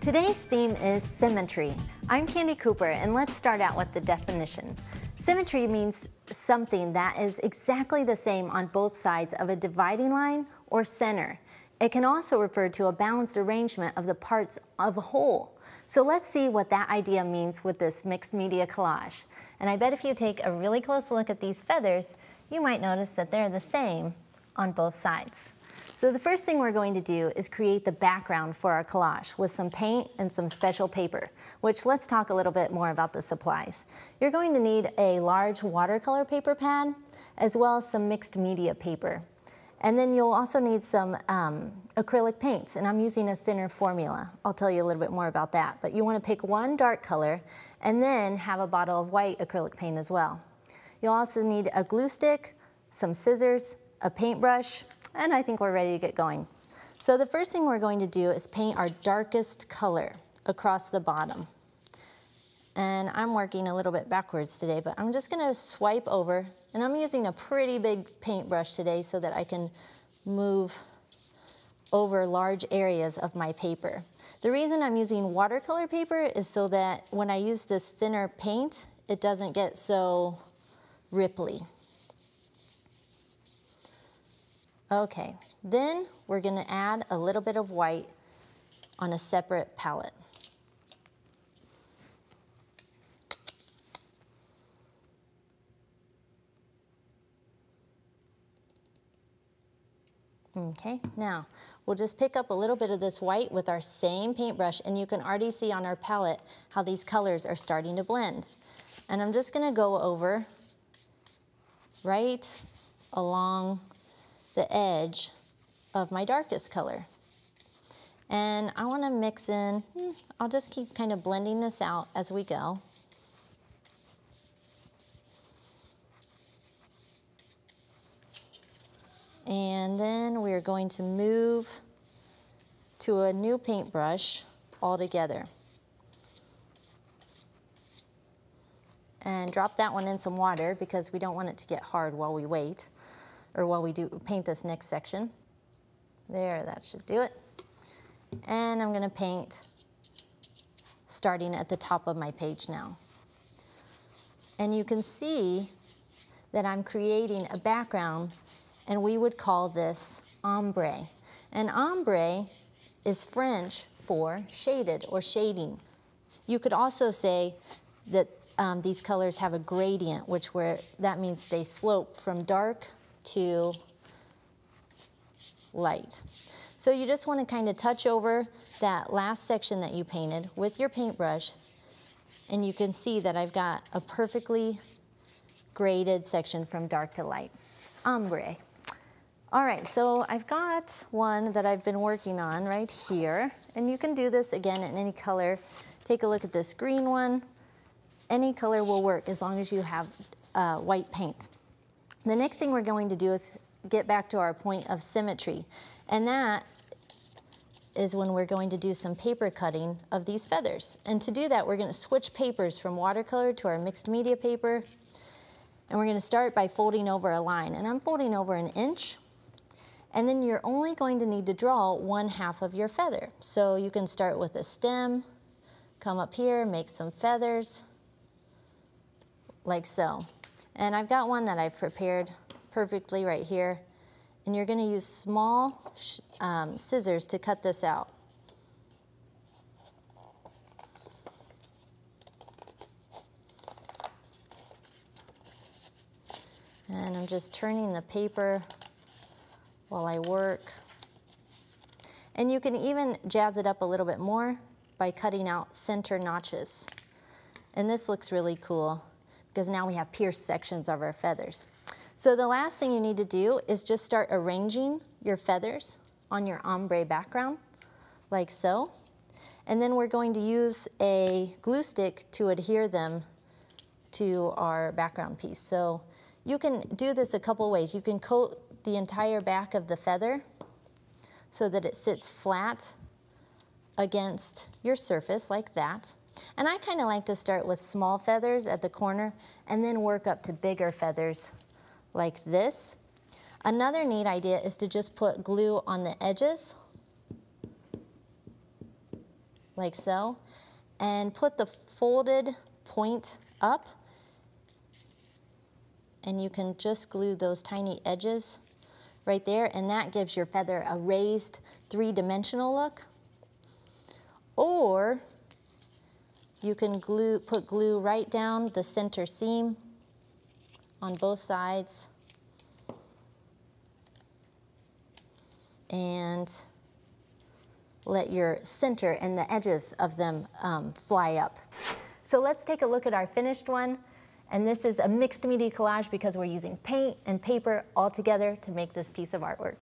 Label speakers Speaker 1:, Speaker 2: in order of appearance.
Speaker 1: Today's theme is symmetry. I'm Candy Cooper, and let's start out with the definition. Symmetry means something that is exactly the same on both sides of a dividing line or center. It can also refer to a balanced arrangement of the parts of a whole. So let's see what that idea means with this mixed media collage. And I bet if you take a really close look at these feathers, you might notice that they're the same on both sides. So the first thing we're going to do is create the background for our collage with some paint and some special paper, which let's talk a little bit more about the supplies. You're going to need a large watercolor paper pad as well as some mixed media paper. And then you'll also need some acrylic paints, and I'm using a thinner formula. I'll tell you a little bit more about that. But you want to pick one dark color and then have a bottle of white acrylic paint as well. You'll also need a glue stick, some scissors, a paintbrush, and I think we're ready to get going. So the first thing we're going to do is paint our darkest color across the bottom. And I'm working a little bit backwards today, but I'm just gonna swipe over, and I'm using a pretty big paintbrush today so that I can move over large areas of my paper. The reason I'm using watercolor paper is so that when I use this thinner paint, it doesn't get so ripply. Okay, then we're gonna add a little bit of white on a separate palette. Okay, now we'll just pick up a little bit of this white with our same paintbrush, and you can already see on our palette how these colors are starting to blend. And I'm just gonna go over right along the edge of my darkest color. And I want to mix in, I'll just keep kind of blending this out as we go. And then we're going to move to a new paintbrush altogether. And drop that one in some water because we don't want it to get hard while we wait, or while we do paint this next section. There, that should do it. And I'm gonna paint starting at the top of my page now. And you can see that I'm creating a background, and we would call this ombre. And ombre is French for shaded or shading. You could also say that these colors have a gradient, that means they slope from dark to light. So you just want to kind of touch over that last section that you painted with your paintbrush, and you can see that I've got a perfectly graded section from dark to light. Ombre. All right, so I've got one that I've been working on right here, and you can do this again in any color. Take a look at this green one. Any color will work as long as you have white paint. The next thing we're going to do is get back to our point of symmetry, and that is when we're going to do some paper cutting of these feathers. And to do that, we're going to switch papers from watercolor to our mixed media paper, and we're going to start by folding over a line, and I'm folding over 1 inch, and then you're only going to need to draw 1/2 of your feather. So you can start with a stem, come up here, make some feathers, like so. And I've got one that I've prepared perfectly right here. And you're going to use small scissors to cut this out. And I'm just turning the paper while I work. And you can even jazz it up a little bit more by cutting out center notches. And this looks really cool, because now we have pierced sections of our feathers. So the last thing you need to do is just start arranging your feathers on your ombre background, like so. And then we're going to use a glue stick to adhere them to our background piece. So you can do this a couple ways. You can coat the entire back of the feather so that it sits flat against your surface like that. And I kind of like to start with small feathers at the corner and then work up to bigger feathers like this. Another neat idea is to just put glue on the edges like so, and put the folded point up, and you can just glue those tiny edges right there, and that gives your feather a raised three-dimensional look. Or you can put glue right down the center seam on both sides and let your center and the edges of them fly up. So let's take a look at our finished one. And this is a mixed media collage because we're using paint and paper all together to make this piece of artwork.